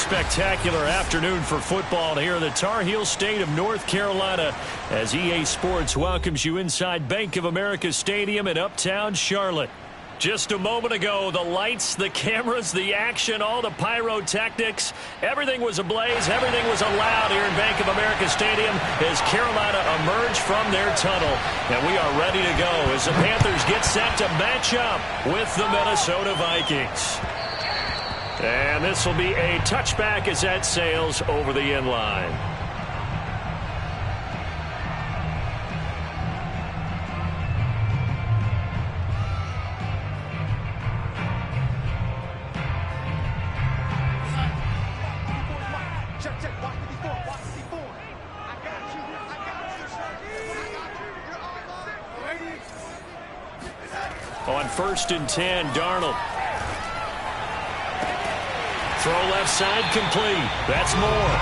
spectacular afternoon for football here in the Tar Heel state of North Carolina as EA Sports welcomes you inside Bank of America Stadium in uptown Charlotte. Just a moment ago, the lights, the cameras, the action, all the pyrotechnics, everything was ablaze, everything was allowed here in Bank of America Stadium as Carolina emerged from their tunnel. And we are ready to go as the Panthers get set to match up with the Minnesota Vikings. And this will be a touchback as that sails over the end line. On 1st and 10, Darnold. Throw left side complete. That's Moore.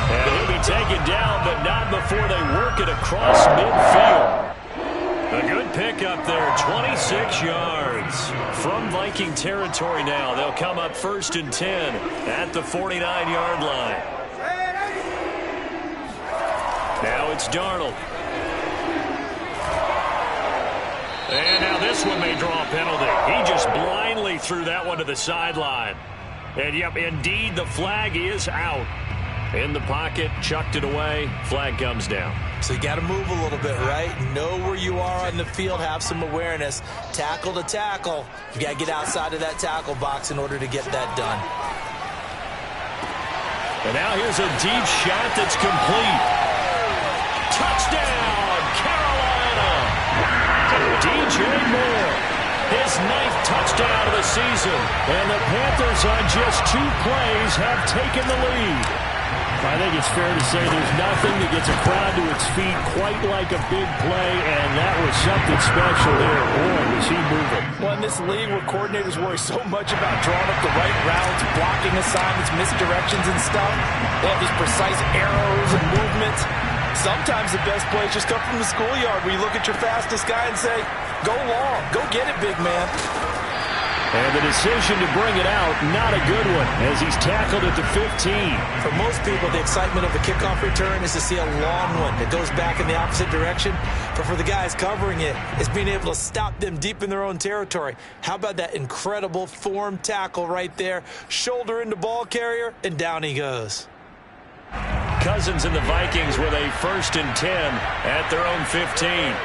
And he'll be taken down, but not before they work it across midfield. A good pickup there, 26 yards. From Viking territory now, they'll come up 1st and 10 at the 49-yard line. Now it's Darnold. And now this one may draw a penalty. He just blindly threw that one to the sideline. And, yep, indeed, the flag is out. In the pocket, chucked it away, flag comes down. So you got to move a little bit, right? Know where you are on the field, have some awareness. Tackle to tackle. You got to get outside of that tackle box in order to get that done. And now here's a deep shot that's complete. Touchdown, Carolina! DJ Moore, his 9th touchdown of the season, and the Panthers on just 2 plays have taken the lead. I think it's fair to say there's nothing that gets a crowd to its feet quite like a big play, and that was something special there. Boy, was he moving. Well, in this league where coordinators worry so much about drawing up the right routes, blocking assignments, misdirections and stuff, they have these precise arrows and movements. Sometimes the best plays just come from the schoolyard where you look at your fastest guy and say, go long, go get it, big man. And the decision to bring it out, not a good one, as he's tackled at the 15. For most people, the excitement of a kickoff return is to see a long one that goes back in the opposite direction. But for the guys covering it, it's being able to stop them deep in their own territory. How about that incredible form tackle right there? Shoulder into ball carrier, and down he goes. Cousins and the Vikings with a 1st and 10 at their own 15.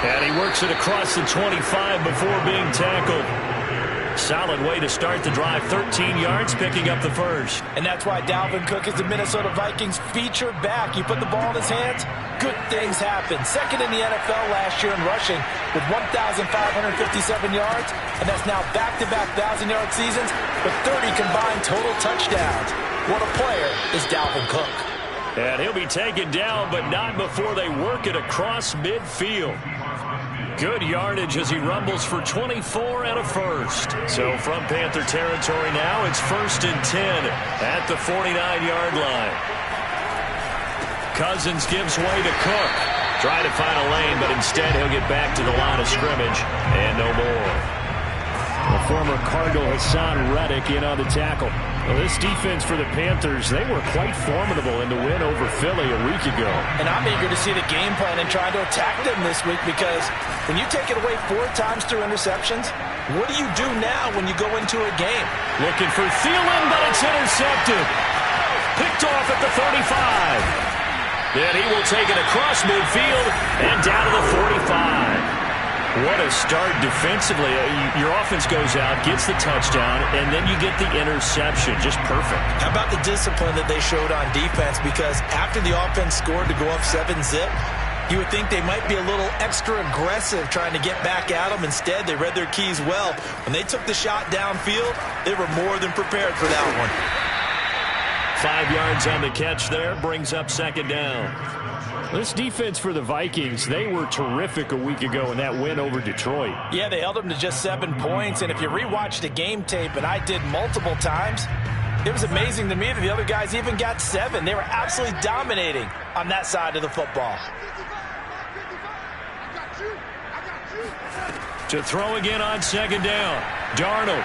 And he works it across the 25 before being tackled. Solid way to start the drive. 13 yards, picking up the first. And that's why Dalvin Cook is the Minnesota Vikings feature back. You put the ball in his hands, good things happen. 2nd in the NFL last year in rushing with 1,557 yards. And that's now back-to-back 1,000-yard seasons with 30 combined total touchdowns. What a player is Dalvin Cook. And he'll be taken down, but not before they work it across midfield. Good yardage as he rumbles for 24 and a first. So from Panther territory now, it's 1st and 10 at the 49-yard line. Cousins gives way to Cook. Try to find a lane, but instead he'll get back to the line of scrimmage and no more. The former Cardinal Hassan Reddick in on the tackle. Well, this defense for the Panthers, they were quite formidable in the win over Philly a week ago. And I'm eager to see the game plan and trying to attack them this week because when you take it away 4 times through interceptions, what do you do now when you go into a game? Looking for Thielen, but it's intercepted. Picked off at the 35. Then he will take it across midfield and down to the 45. What a start defensively. Your offense goes out, gets the touchdown, and then you get the interception. Just perfect. How about the discipline that they showed on defense? Because after the offense scored to go up 7-zip, you would think they might be a little extra aggressive trying to get back at them. Instead, they read their keys well. When they took the shot downfield, they were more than prepared for that one. 5 yards on the catch there, brings up 2nd down. This defense for the Vikings, they were terrific a week ago in that win over Detroit. Yeah, they held them to just 7 points, and if you rewatch the game tape, and I did multiple times, it was amazing to me that the other guys even got 7. They were absolutely dominating on that side of the football. To throw again on second down. Darnold.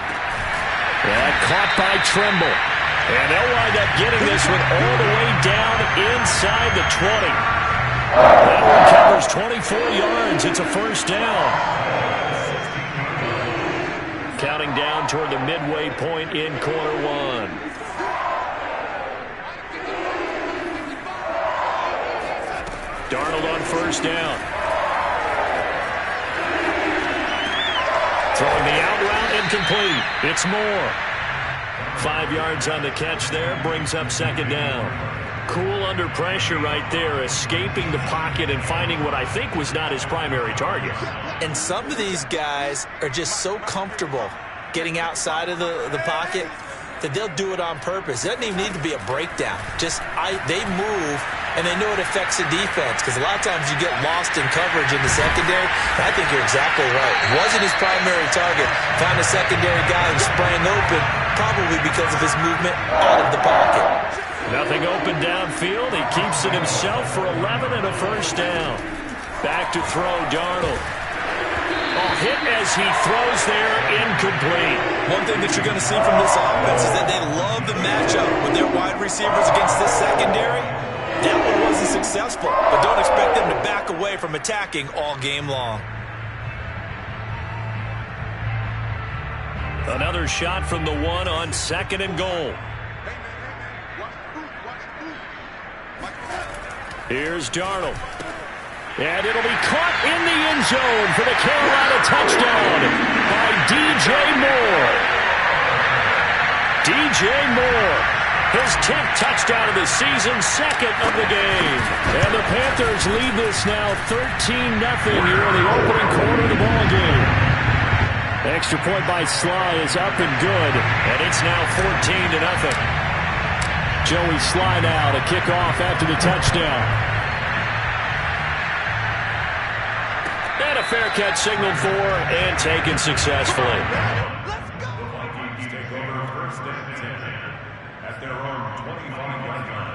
Caught by Trimble. And they'll wind up getting this one all the way down inside the 20. That one covers 24 yards. It's a first down. Counting down toward the midway point in quarter one. Darnold on first down. Throwing the out route, incomplete. It's Moore. 5 yards on the catch there, brings up second down. Cool under pressure right there, escaping the pocket and finding what I think was not his primary target. And some of these guys are just so comfortable getting outside of the pocket that they'll do it on purpose. It doesn't even need to be a breakdown. They move, and they know it affects the defense, because a lot of times you get lost in coverage in the secondary. I think you're exactly right. Wasn't his primary target. Found a secondary guy who sprang open, probably because of his movement out of the pocket. Nothing open downfield. He keeps it himself for 11 and a first down. Back to throw, Darnold. Hit as he throws there, incomplete. One thing that you're going to see from this offense is that they love the matchup with their wide receivers against this secondary. That one wasn't successful, but don't expect them to back away from attacking all game long. Another shot from the one on second and goal. Here's Darnold. And it'll be caught in the end zone for the Carolina touchdown by DJ Moore. DJ Moore, his 10th touchdown of the season, second of the game. And the Panthers lead this now 13-0 here in the opening quarter of the ballgame. Extra point by Sly is up and good, and it's now 14-0. Joey Sly now to kick off after the touchdown. And a fair catch signaled for and taken successfully. Vikings take over first and 10 at their own 25-yard line.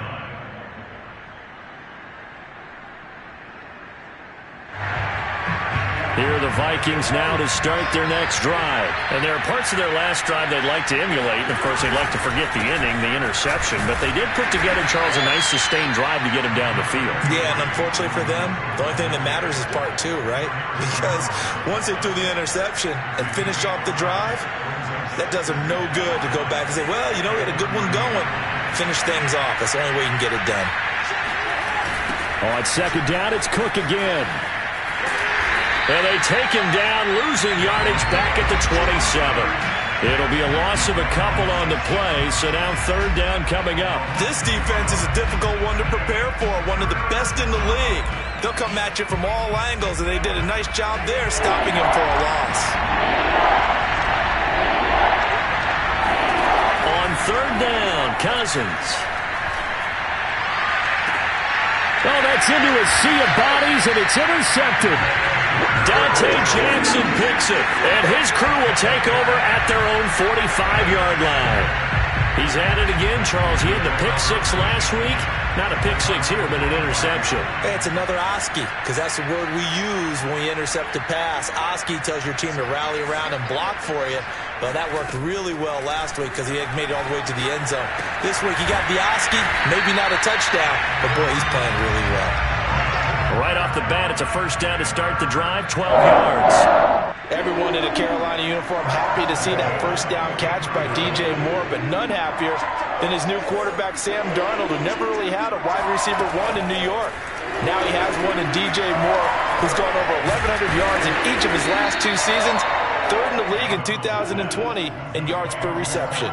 Here are the Vikings now to start their next drive. And there are parts of their last drive they'd like to emulate. And, of course, they'd like to forget the inning, the interception. But they did put together, Charles, a nice sustained drive to get him down the field. Yeah, and unfortunately for them, the only thing that matters is part two, right? Because once they threw the interception and finished off the drive, that does them no good to go back and say, well, you know, we had a good one going. Finish things off. That's the only way you can get it done. On second down, it's Cook again. And they take him down, losing yardage back at the 27. It'll be a loss of a couple on the play, so now third down coming up. This defense is a difficult one to prepare for, one of the best in the league. They'll come at you from all angles, and they did a nice job there stopping him for a loss. On third down, Cousins. Oh, that's into a sea of bodies, and it's intercepted. Dante Jackson picks it, and his crew will take over at their own 45-yard line. He's at it again, Charles. He had the pick six last week. Not a pick six here, but an interception. Hey, it's another Oski, because that's the word we use when we intercept a pass. Oski tells your team to rally around and block for you. Well, that worked really well last week because he had made it all the way to the end zone. This week, he got the Oski, maybe not a touchdown, but boy, he's playing really well. Right off the bat, it's a first down to start the drive, 12 yards. Everyone in a Carolina uniform happy to see that first down catch by DJ Moore, but none happier than his new quarterback, Sam Darnold, who never really had a wide receiver one in New York. Now he has one in DJ Moore, who's gone over 1,100 yards in each of his last two seasons, third in the league in 2020 in yards per reception.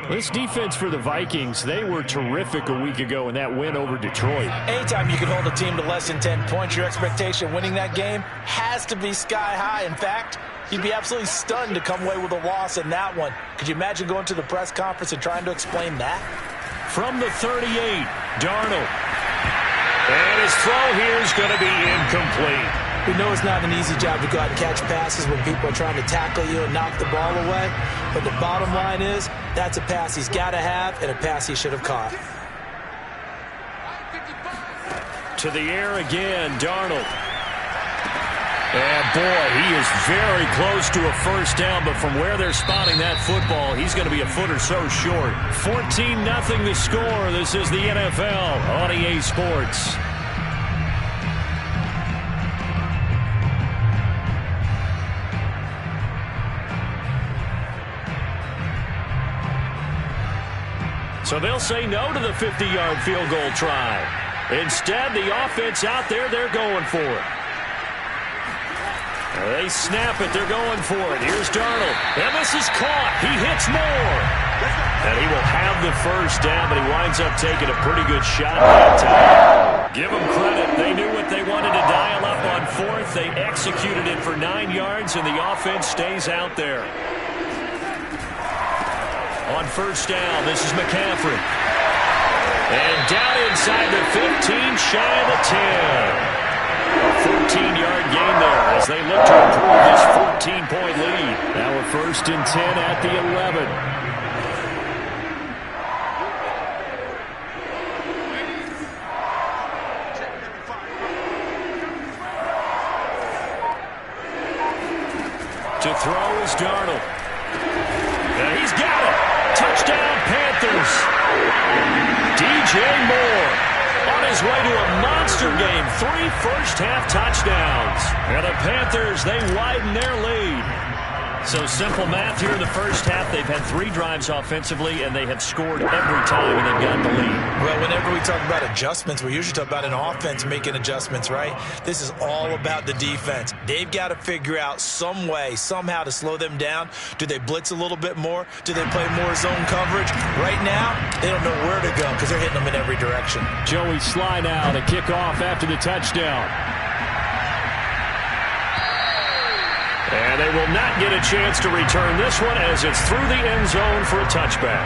This defense for the Vikings, they were terrific a week ago in that win over Detroit. Anytime you can hold a team to less than 10 points, your expectation winning that game has to be sky high. In fact, you'd be absolutely stunned to come away with a loss in that one. Could you imagine going to the press conference and trying to explain that? From the 38, Darnold. And his throw here is going to be incomplete. We know it's not an easy job to go out and catch passes when people are trying to tackle you and knock the ball away. But the bottom line is, that's a pass he's got to have and a pass he should have caught. To the air again, Darnold. And boy, he is very close to a first down, but from where they're spotting that football, he's going to be a foot or so short. 14-0 the score. This is the NFL on EA Sports. So they'll say no to the 50-yard field goal try. Instead, the offense out there, they're going for it. They snap it. They're going for it. Here's Darnold. And this is caught. He hits more. And he will have the first down, but he winds up taking a pretty good shot that time. Give them credit. They knew what they wanted to dial up on fourth. They executed it for 9 yards, and the offense stays out there. On first down, this is McCaffrey. And down inside the 15, shy of the 10. A 14-yard gain there as they look to improve this 14-point lead. Now a 1st and 10 at the 11. To throw is Darnold. And he's got it. Touchdown, Panthers. DJ Moore on his way to a monster game. 3 first-half touchdowns. And the Panthers, they widen their lead. So simple math here in the first half. They've had 3 drives offensively, and they have scored every time, and they've gotten the lead. Well, whenever we talk about adjustments, we usually talk about an offense making adjustments, right? This is all about the defense. They've got to figure out some way, somehow to slow them down. Do they blitz a little bit more? Do they play more zone coverage? Right now, they don't know where to go because they're hitting them in every direction. Joey Sly now to kick off after the touchdown. And they will not get a chance to return this one as it's through the end zone for a touchback.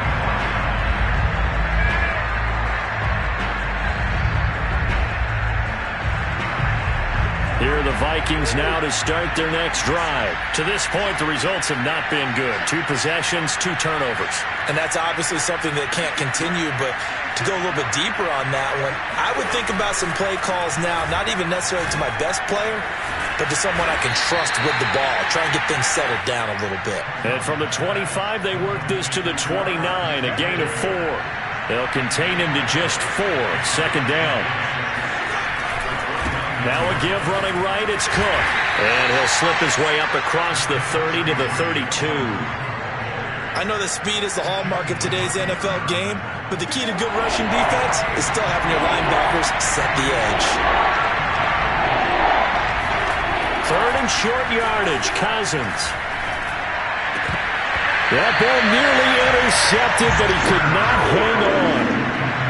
Here are the Vikings now to start their next drive. To this point, the results have not been good. 2 possessions, 2 turnovers. And that's obviously something that can't continue, but to go a little bit deeper on that one, I would think about some play calls now, not even necessarily to my best player, but to someone I can trust with the ball. Try and get things settled down a little bit. And from the 25, they work this to the 29, a gain of 4. They'll contain him to just 4. 2nd down. Now a give running right, it's Cook. And he'll slip his way up across the 30 to the 32. I know that speed is the hallmark of today's NFL game, but the key to good rushing defense is still having your linebackers set the edge. 3rd and short yardage, Cousins. That ball nearly intercepted, but he could not hang on.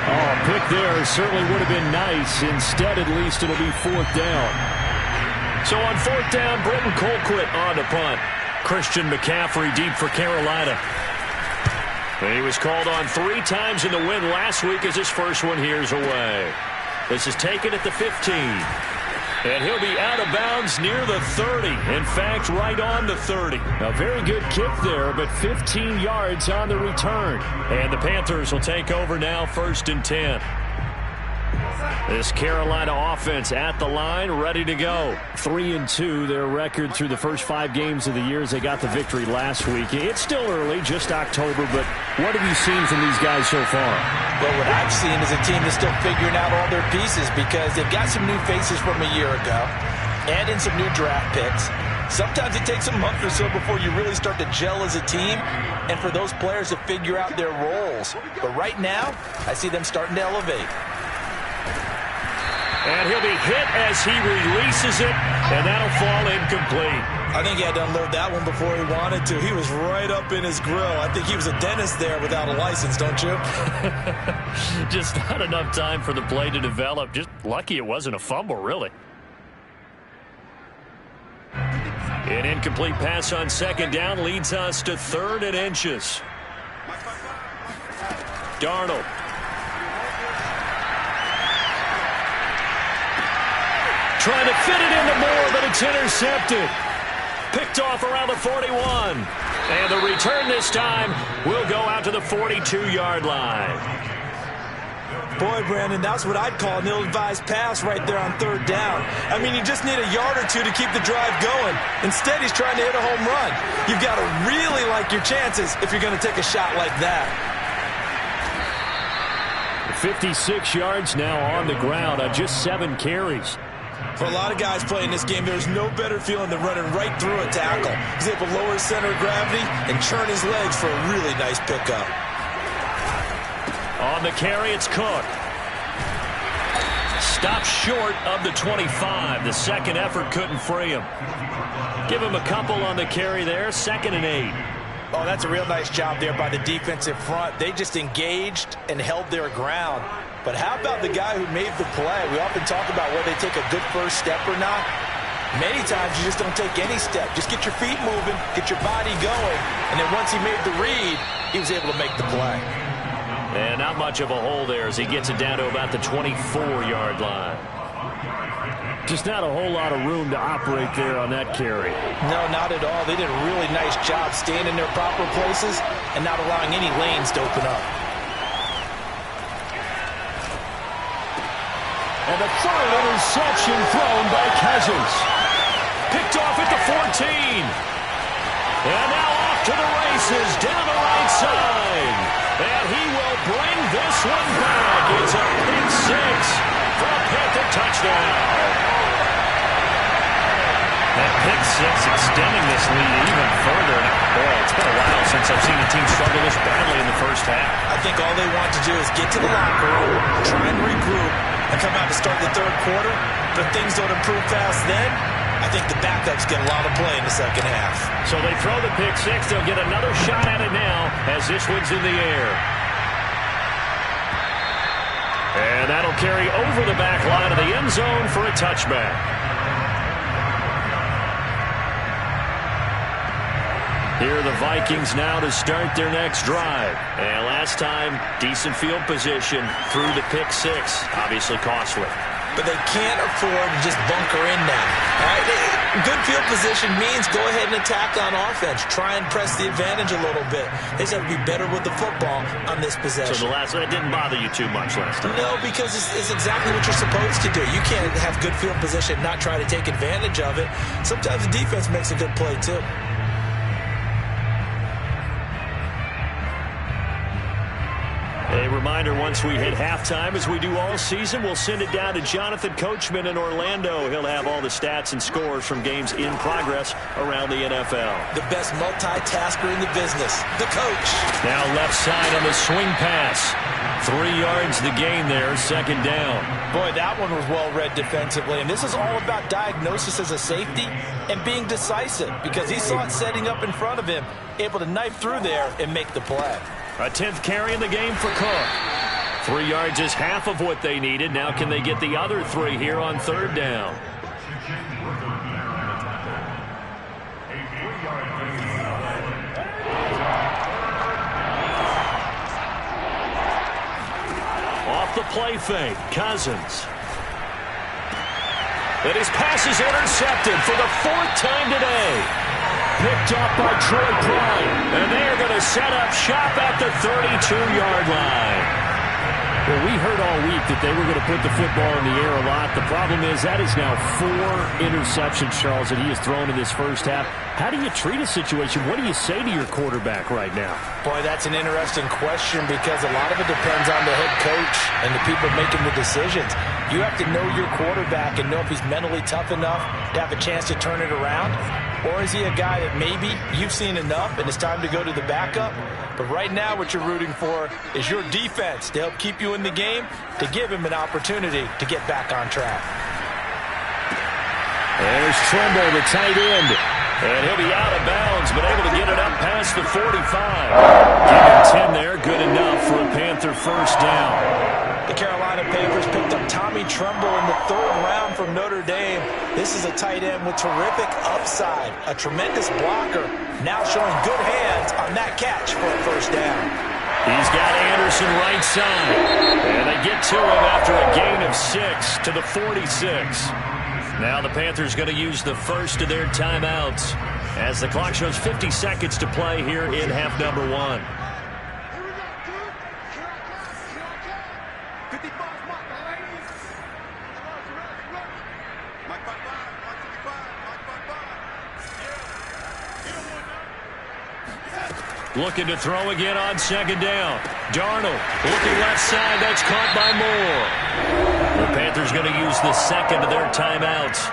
Oh, a pick there certainly would have been nice. Instead, at least, it'll be 4th down. So on 4th down, Britton Colquitt on to punt. Christian McCaffrey deep for Carolina. And he was called on 3 times in the win last week as his first one here's away. This is taken at the 15. And he'll be out of bounds near the 30. In fact, right on the 30. A very good kick there, but 15 yards on the return. And the Panthers will take over now, 1st and 10. This Carolina offense at the line, ready to go. 3-2, their record through the first 5 games of the year as they got the victory last week. It's still early, just October, but what have you seen from these guys so far? Well, what I've seen is a team that's still figuring out all their pieces because they've got some new faces from a year ago and in some new draft picks. Sometimes it takes a month or so before you really start to gel as a team and for those players to figure out their roles. But right now, I see them starting to elevate. And he'll be hit as he releases it, and that'll fall incomplete. I think he had to unload that one before he wanted to. He was right up in his grill. I think he was a dentist there without a license, don't you? Just not enough time for the play to develop. Just lucky it wasn't a fumble, really. An incomplete pass on 2nd down leads us to 3rd and inches. Darnold. Trying to fit it into Moore, but it's intercepted. Picked off around the 41. And the return this time will go out to the 42-yard line. Boy, Brandon, that's what I'd call an ill-advised pass right there on third down. I mean, you just need a yard or two to keep the drive going. Instead, he's trying to hit a home run. You've got to really like your chances if you're going to take a shot like that. 56 yards now on the ground on just 7 carries. For a lot of guys playing this game, there's no better feeling than running right through a tackle. He's able to lower his center of gravity and churn his legs for a really nice pickup. On the carry, it's Cook. Stopped short of the 25. The second effort couldn't free him. Give him a couple on the carry there. 2nd and 8. Oh, that's a real nice job there by the defensive front. They just engaged and held their ground. But how about the guy who made the play? We often talk about whether they take a good first step or not. Many times you just don't take any step. Just get your feet moving, get your body going, and then once he made the read, he was able to make the play. And not much of a hole there as he gets it down to about the 24-yard line. Just not a whole lot of room to operate there on that carry. No, not at all. They did a really nice job staying in their proper places and not allowing any lanes to open up. And the third interception thrown by Cousins. Picked off at the 14. And now off to the races down the right side. And he will bring this one back. It's a pick 6 for a Panther touchdown. That pick 6 extending this lead even further. Boy, it's been a while since I've seen a team struggle this badly in the first half. I think all they want to do is get to the locker room, try and regroup, and come out to start the third quarter. But if things don't improve fast then, I think the backups get a lot of play in the second half. So they throw the pick 6. They'll get another shot at it now as this one's in the air. And that'll carry over the back line of the end zone for a touchback. Here are the Vikings now to start their next drive. And last time, decent field position through the pick 6. Obviously costly. But they can't afford to just bunker in now. All right? Good field position means go ahead and attack on offense. Try and press the advantage a little bit. They just have to be better with the football on this possession. So the last one, it didn't bother you too much last time? No, because it's exactly what you're supposed to do. You can't have good field position and not try to take advantage of it. Sometimes the defense makes a good play, too. A reminder, once we hit halftime, as we do all season, we'll send it down to Jonathan Coachman in Orlando. He'll have all the stats and scores from games in progress around the NFL. The best multitasker in the business, the coach. Now left side on the swing pass. 3 yards the gain there, 2nd down. Boy, that one was well read defensively. And this is all about diagnosis as a safety and being decisive because he saw it setting up in front of him, able to knife through there and make the play. A 10th carry in the game for Cook. 3 yards is half of what they needed. Now can they get the other 3 here on 3rd down? Off the play fake, Cousins. And his pass is intercepted for the 4th time today. Picked up by Troy Prime. And they're going to set up shop at the 32-yard line. Well, we heard all week that they were going to put the football in the air a lot. The problem is that is now 4 interceptions, Charles, that he has thrown in this first half. How do you treat a situation? What do you say to your quarterback right now? Boy, that's an interesting question because a lot of it depends on the head coach and the people making the decisions. You have to know your quarterback and know if he's mentally tough enough to have a chance to turn it around. Or is he a guy that maybe you've seen enough and it's time to go to the backup? But right now what you're rooting for is your defense to help keep you in the game, to give him an opportunity to get back on track. There's Tremble, the tight end. And he'll be out of bounds, but able to get it up past the 45. Give him 10 there, good enough for a Panther first down. The Carolina Panthers picked up Tommy Tremble in the 3rd round from Notre Dame. This is a tight end with terrific upside, a tremendous blocker, now showing good hands on that catch for a first down. He's got Anderson right side. And they get to him after a gain of 6 to the 46. Now the Panthers going to use the first of their timeouts as the clock shows 50 seconds to play here in half number 1. Looking to throw again on second down. Darnold looking left side. That's caught by Moore. The Panthers going to use the second of their timeouts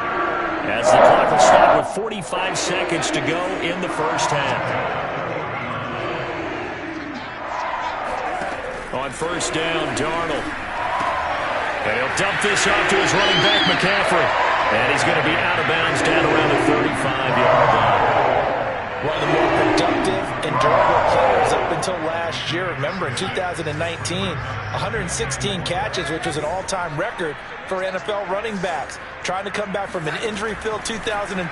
as the clock will stop with 45 seconds to go in the first half. On first down, Darnold. And he'll dump this off to his running back, McCaffrey. And he's going to be out of bounds down around the 35-yard line. One of the more productive and durable players up until last year. Remember, in 2019, 116 catches, which was an all-time record for NFL running backs. Trying to come back from an injury-filled 2020,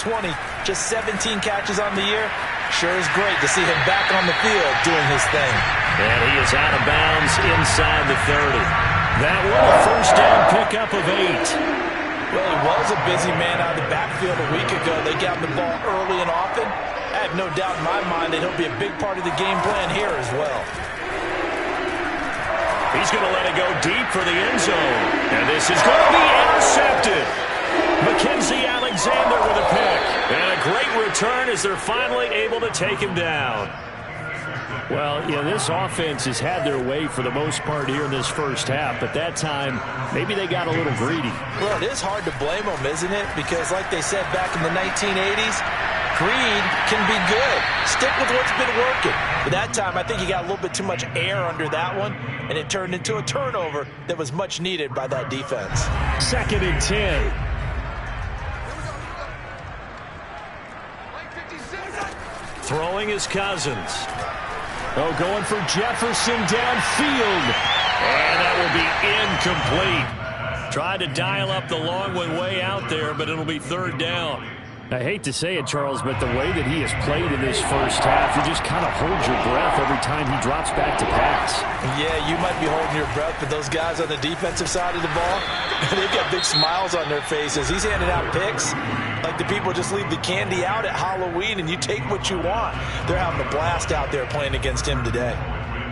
just 17 catches on the year. Sure is great to see him back on the field doing his thing. And he is out of bounds inside the 30. That one, a first down pickup of 8. Well, he was a busy man out of the backfield a week ago. They got the ball early and often. I have no doubt in my mind that he'll be a big part of the game plan here as well. He's going to let it go deep for the end zone. And this is going to be intercepted. Mackenzie Alexander with a pick. And a great return as they're finally able to take him down. Well, this offense has had their way for the most part here in this first half, but that time, maybe they got a little greedy. Well, it is hard to blame them, isn't it? Because like they said back in the 1980s, greed can be good. Stick with what's been working. But that time, I think he got a little bit too much air under that one, and it turned into a turnover that was much needed by that defense. 2nd and 10. Throwing is Cousins. Oh, going for Jefferson downfield. And that will be incomplete. Tried to dial up the long one way out there, but it'll be 3rd down. I hate to say it, Charles, but the way that he has played in this first half, you just kind of hold your breath every time he drops back to pass. Yeah, you might be holding your breath, but those guys on the defensive side of the ball, they've got big smiles on their faces. He's handing out picks like the people just leave the candy out at Halloween, and you take what you want. They're having a blast out there playing against him today.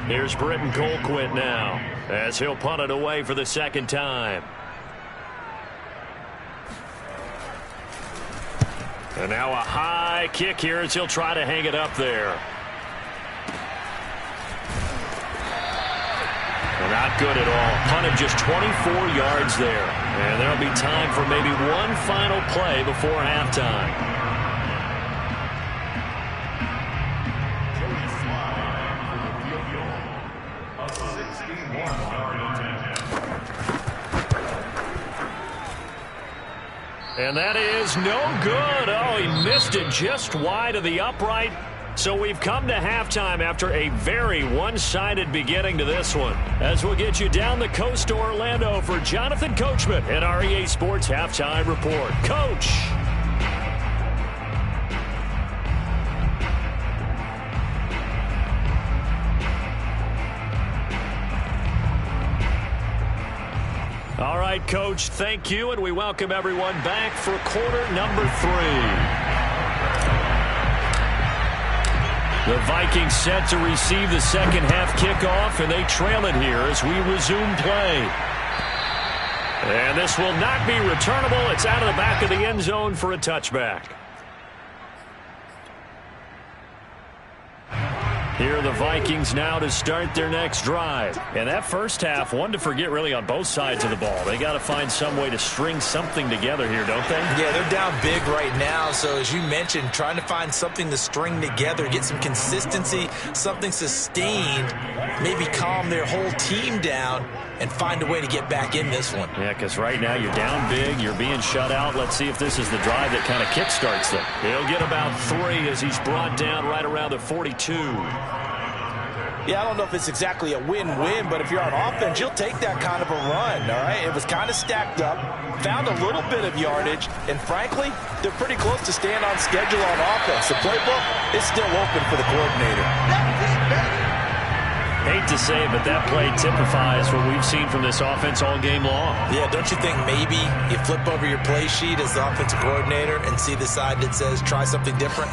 Here's Britton Colquitt now as he'll punt it away for the 2nd time. And now a high kick here as he'll try to hang it up there. Not good at all. Punt of just 24 yards there. And there'll be time for maybe one final play before halftime. And that is no good. Oh, he missed it just wide of the upright. So we've come to halftime after a very one-sided beginning to this one. As we'll get you down the coast to Orlando for Jonathan Coachman at our EA Sports Halftime Report. Coach. All right, Coach, thank you, and we welcome everyone back for quarter number 3. The Vikings set to receive the second half kickoff, and they trail it here as we resume play. And this will not be returnable. It's out of the back of the end zone for a touchback. Here are the Vikings now to start their next drive. And that first half, one to forget really on both sides of the ball. They got to find some way to string something together here, don't they? Yeah, they're down big right now. So as you mentioned, trying to find something to string together, get some consistency, something sustained, maybe calm their whole team down and find a way to get back in this one. Yeah, because right now you're down big, you're being shut out. Let's see if this is the drive that kind of kickstarts them. He'll get about 3 as he's brought down right around the 42. Yeah, I don't know if it's exactly a win-win, but if you're on offense, you'll take that kind of a run, all right? It was kind of stacked up, found a little bit of yardage, and frankly, they're pretty close to staying on schedule on offense. The playbook is still open for the coordinator. 8 hate to say it, but that play typifies what we've seen from this offense all game long. Yeah, don't you think maybe you flip over your play sheet as the offensive coordinator and see the side that says try something different?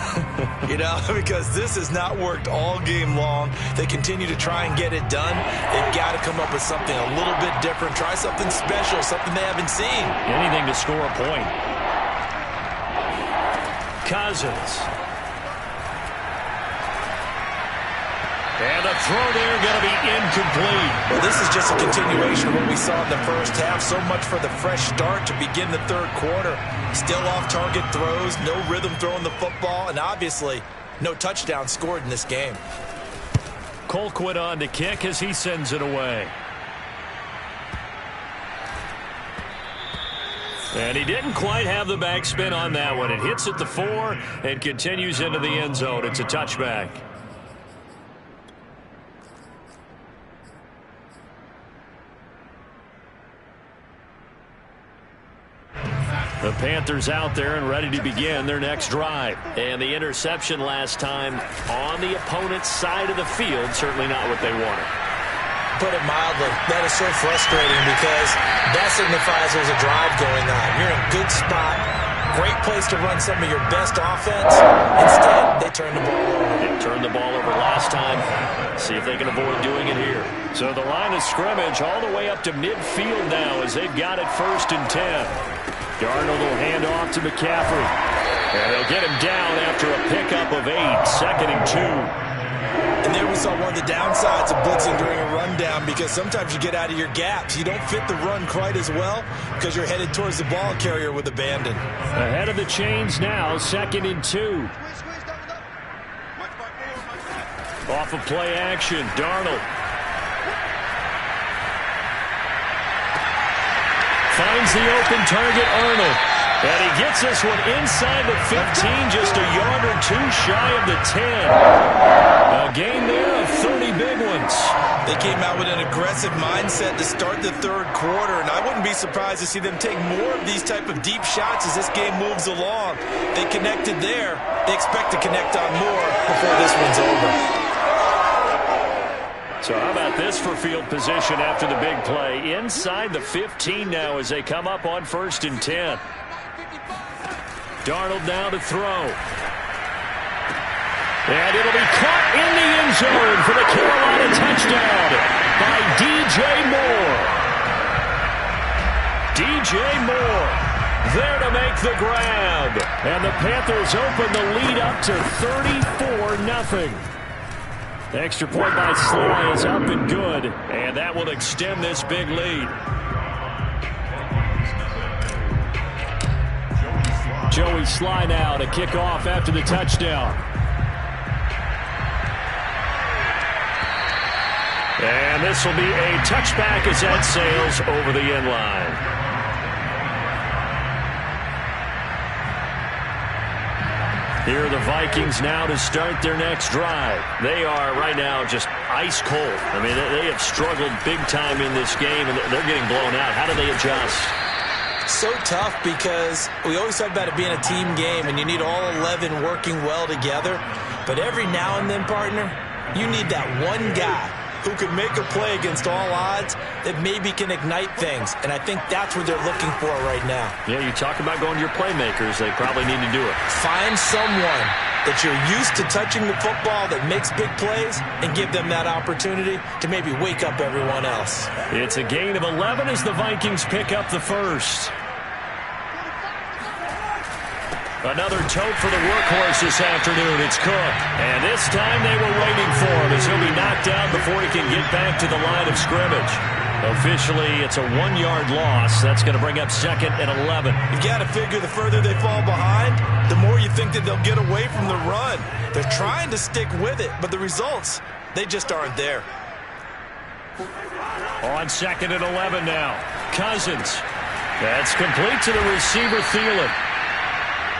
You know, because this has not worked all game long. They continue to try and get it done. They've got to come up with something a little bit different. Try something special, something they haven't seen. Anything to score a point. Cousins. And the throw there going to be incomplete. Well, this is just a continuation of what we saw in the first half. So much for the fresh start to begin the third quarter. Still off-target throws, no rhythm throwing the football, and obviously no touchdown scored in this game. Colquitt on to kick as he sends it away. And he didn't quite have the backspin on that one. It hits at the 4 and continues into the end zone. It's a touchback. The Panthers out there and ready to begin their next drive. And the interception last time on the opponent's side of the field, certainly not what they wanted. Put it mildly, that is so frustrating because that signifies there's a drive going on. You're in a good spot, great place to run some of your best offense. Instead, they turn the ball over. They turned the ball over last time. See if they can avoid doing it here. So the line of scrimmage all the way up to midfield now as they've got it 1st and 10. Darnold will hand off to McCaffrey. And they'll get him down after a pickup of 8, 2nd and 2. And there we saw one of the downsides of blitzing during a rundown because sometimes you get out of your gaps. You don't fit the run quite as well because you're headed towards the ball carrier with abandon. Ahead of the chains now, 2nd and 2. Off of play action, Darnold. Finds the open target, Arnold. And he gets this one inside the 15, just a yard or 2 shy of the 10. A gain there of 30 big ones. They came out with an aggressive mindset to start the third quarter, and I wouldn't be surprised to see them take more of these type of deep shots as this game moves along. They connected there. They expect to connect on more before this one's over. So how about this for field position after the big play? Inside the 15 now as they come up on 1st and 10. Darnold now to throw. And it'll be caught in the end zone for the Carolina touchdown by DJ Moore. DJ Moore there to make the grab. And the Panthers open the lead up to 34-0. The extra point by Sly is up and good, and that will extend this big lead. Joey Sly now to kick off after the touchdown. And this will be a touchback as that sails over the end line. Here are the Vikings now to start their next drive. They are right now just ice cold. I mean, they have struggled big time in this game, and they're getting blown out. How do they adjust? So tough because we always talk about it being a team game, and you need all 11 working well together. But every now and then, partner, you need that one guy who can make a play against all odds that maybe can ignite things. And I think that's what they're looking for right now. Yeah, you talk about going to your playmakers. They probably need to do it. Find someone that you're used to touching the football that makes big plays and give them that opportunity to maybe wake up everyone else. It's a gain of 11 as the Vikings pick up the first. Another tote for the workhorse this afternoon. It's Cook. And this time they were waiting for him as he'll be knocked down before he can get back to the line of scrimmage. Officially, it's a 1-yard loss. That's going to bring up 2nd and 11. You've got to figure the further they fall behind, the more you think that they'll get away from the run. They're trying to stick with it, but the results, they just aren't there. On 2nd and 11 now. Cousins. That's complete to the receiver, Thielen.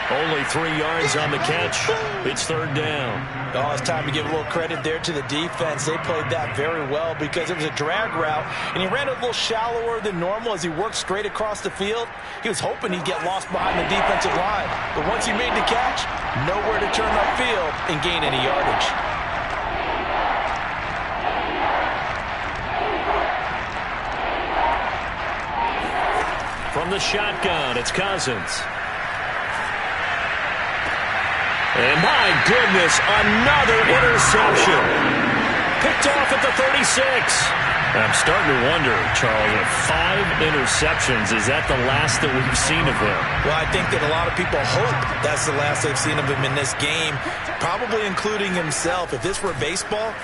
Only 3 yards on the catch. It's 3rd down. Oh, it's time to give a little credit there to the defense. They played that very well because it was a drag route, and he ran a little shallower than normal as he worked straight across the field. He was hoping he'd get lost behind the defensive line, but once he made the catch, nowhere to turn upfield and gain any yardage. From the shotgun, it's Cousins. And my goodness, another interception. Picked off at the 36. I'm starting to wonder, Charles, if 5 interceptions, is that the last that we've seen of him? Well, I think that a lot of people hope that's the last they've seen of him in this game, probably including himself. If this were baseball,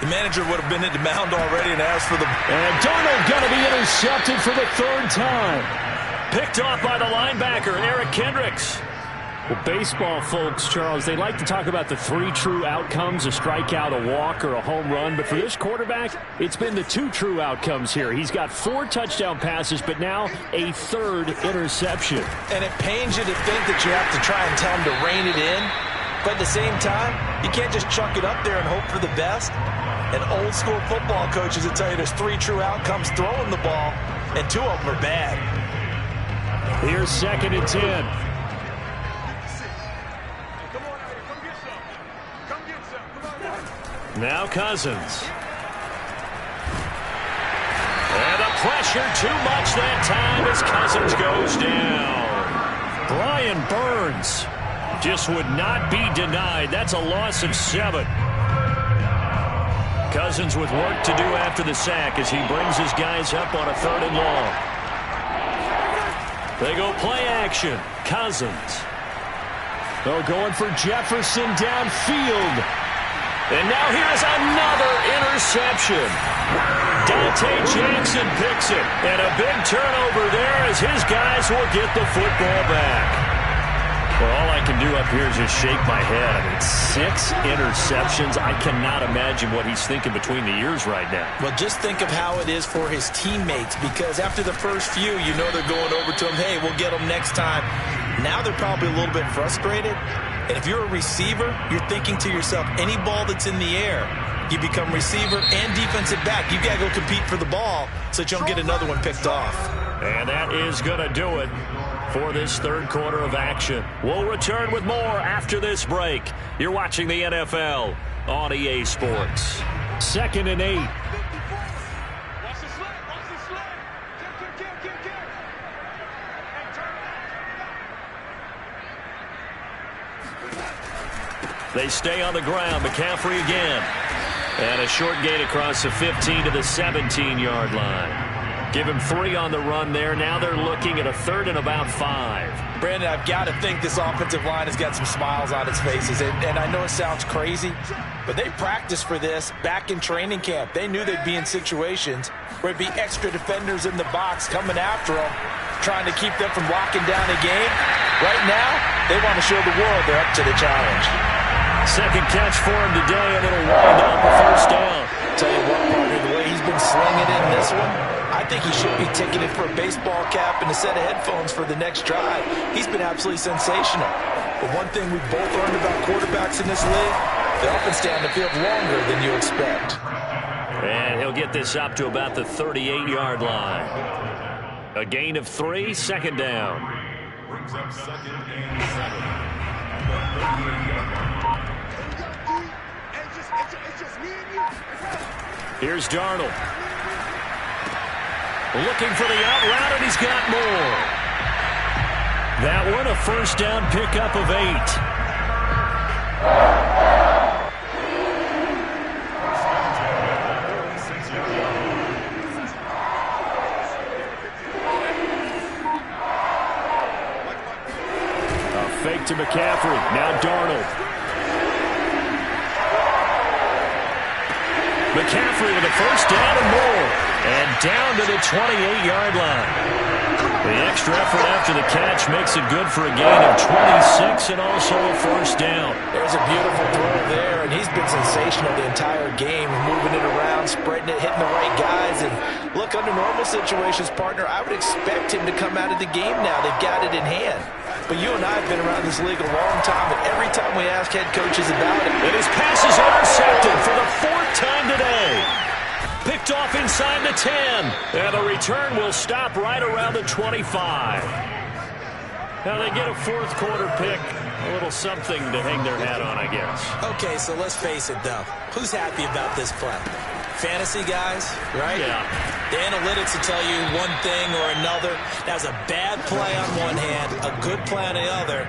the manager would have been at the mound already and asked for the... And Darnold going to be intercepted for the 3rd time. Picked off by the linebacker, Eric Kendricks. Well, baseball folks, Charles, they like to talk about the 3 true outcomes, a strikeout, a walk, or a home run. But for this quarterback, it's been the 2 true outcomes here. He's got 4 touchdown passes, but now a 3rd interception. And it pains you to think that you have to try and tell him to rein it in. But at the same time, you can't just chuck it up there and hope for the best. And old school football coaches will tell you there's 3 true outcomes throwing the ball, and 2 of them are bad. Here's 2nd and 10. Now Cousins. And the pressure too much that time as Cousins goes down. Brian Burns just would not be denied. That's a loss of 7. Cousins with work to do after the sack as he brings his guys up on a 3rd and long. They go play action. Cousins. They're going for Jefferson downfield. And now here's another interception. Dante Jackson picks it. And a big turnover there as his guys will get the football back. Well, all I can do up here is just shake my head. I mean, 6 interceptions. I cannot imagine what he's thinking between the ears right now. Well, just think of how it is for his teammates, because after the first few, you know they're going over to him, hey, we'll get them next time. Now they're probably a little bit frustrated. And if you're a receiver, you're thinking to yourself, any ball that's in the air, you become receiver and defensive back. You've got to go compete for the ball so that you don't get another one picked off. And that is going to do it for this 3rd quarter of action. We'll return with more after this break. You're watching the NFL on EA Sports. 2nd and 8. They stay on the ground. McCaffrey again. And a short gain across the 15 to the 17-yard line. Give him 3 on the run there. Now they're looking at a 3rd and about 5. Brandon, I've got to think this offensive line has got some smiles on its faces. And I know it sounds crazy, but they practiced for this back in training camp. They knew they'd be in situations where it'd be extra defenders in the box coming after them, trying to keep them from locking down a game. Right now, they want to show the world they're up to the challenge. 2nd catch for him today, and it'll wind up a 1st down. Tell you what, partner, the way he's been slinging in this one, I think he should be ticketed for a baseball cap and a set of headphones for the next drive. He's been absolutely sensational. But one thing we've both learned about quarterbacks in this league, they often stay on the field longer than you expect. And he'll get this up to about the 38-yard line. A gain of 3, 2nd down. Brings up 2nd and 7 at the 38-yard line. Here's Darnold. Looking for the out route, and he's got more. That one, a 1st down pickup of 8. Fake to McCaffrey. Now Darnold. McCaffrey with a 1st down and more. And down to the 28-yard line. The extra effort after the catch makes it good for a gain of 26 and also a 1st down. There's a beautiful throw there, and he's been sensational the entire game, moving it around, spreading it, hitting the right guys. And look, under normal situations, partner, I would expect him to come out of the game now. They've got it in hand. But you and I have been around this league a long time, and every time we ask head coaches about it, and his pass is intercepted for the 4th time today. Picked off inside the 10. And the return will stop right around the 25. Now they get a 4th quarter pick. A little something to hang their hat on, I guess. Okay, so let's face it, though. Who's happy about this play? fantasy guys, right? Yeah. The analytics will tell you one thing or another. That's a bad play on one hand, a good play on the other,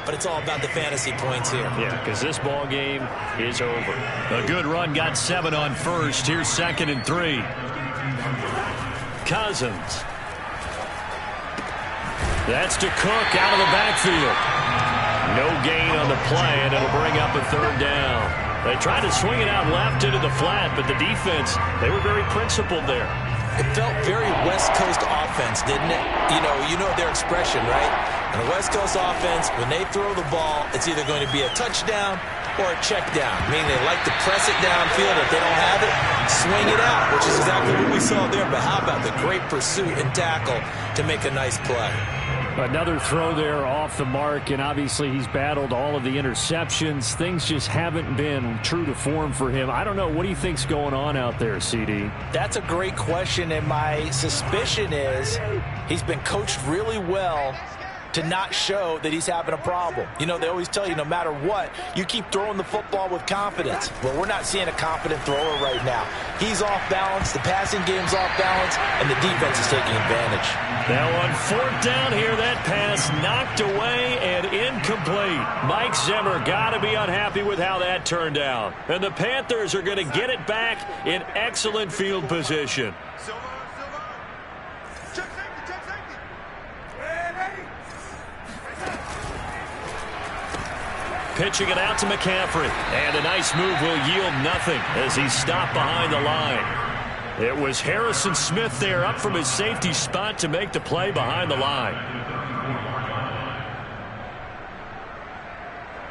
but it's all about the fantasy points here. Yeah, because this ball game is over. A good run got 7 on first. Here's 2nd and 3. Cousins. That's to Cook out of the backfield. No gain on the play, and it'll bring up a 3rd down. They tried to swing it out left into the flat, but the defense, they were very principled there. It felt very West Coast offense, didn't it? You know their expression, right? On the West Coast offense, when they throw the ball, it's either going to be a touchdown or a check down, meaning they like to press it downfield. If they don't have it, swing it out, which is exactly what we saw there. But how about the great pursuit and tackle to make a nice play? Another throw there off the mark, and obviously he's battled all of the interceptions. Things just haven't been true to form for him. I don't know. What do you think's going on out there, CD? That's a great question, and my suspicion is he's been coached really well to not show that he's having a problem. They always tell you no matter what, you keep throwing the football with confidence. Well, we're not seeing a confident thrower right now. He's off balance, the passing game's off balance, and the defense is taking advantage. Now on 4th down here, that pass knocked away and incomplete. Mike Zimmer got to be unhappy with how that turned out. And the Panthers are going to get it back in excellent field position. Pitching it out to McCaffrey. And a nice move will yield nothing as he's stopped behind the line. It was Harrison Smith there up from his safety spot to make the play behind the line.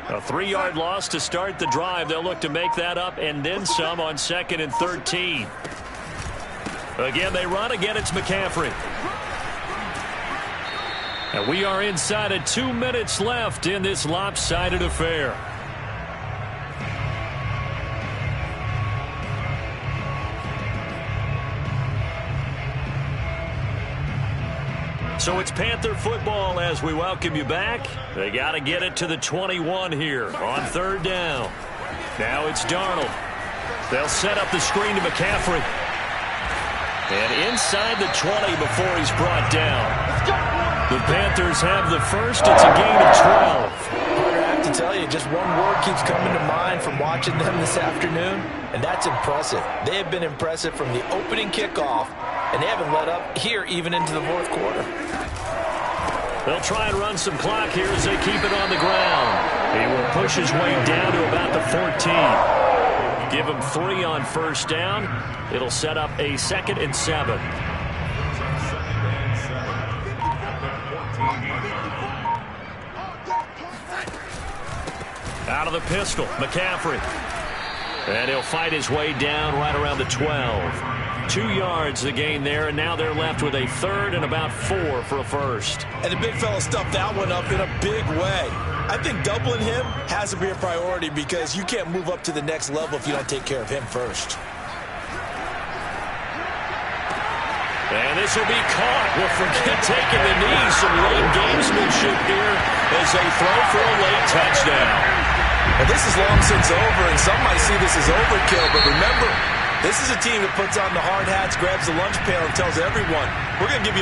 A 3-yard loss to start the drive. They'll look to make that up and then some on 2nd and 13. Again, they run. Again, it's McCaffrey. And we are inside of 2 minutes left in this lopsided affair. So it's Panther football as we welcome you back. They got to get it to the 21 here on 3rd down. Now it's Darnold. They'll set up the screen to McCaffrey. And inside the 20 before he's brought down. The Panthers have the first. It's a gain of 12. Carter, I have to tell you, just one word keeps coming to mind from watching them this afternoon, and that's impressive. They have been impressive from the opening kickoff, and they haven't let up here even into the 4th quarter. They'll try and run some clock here as they keep it on the ground. He will push his way down to about the 14. Give him 3 on 1st down. It'll set up a 2nd and 7. Out of the pistol, McCaffrey. And he'll fight his way down right around the 12. 2 yards the gain there, and now they're left with a 3rd and about 4 for a first. And the big fella stuffed that one up in a big way. I think doubling him has to be a priority because you can't move up to the next level if you don't take care of him first. And this will be caught. We'll forget taking the knee. Some late gamesmanship here as they throw for a late touchdown. Well, this is long since over, and some might see this as overkill, but remember, this is a team that puts on the hard hats, grabs the lunch pail, and tells everyone, we're going to give you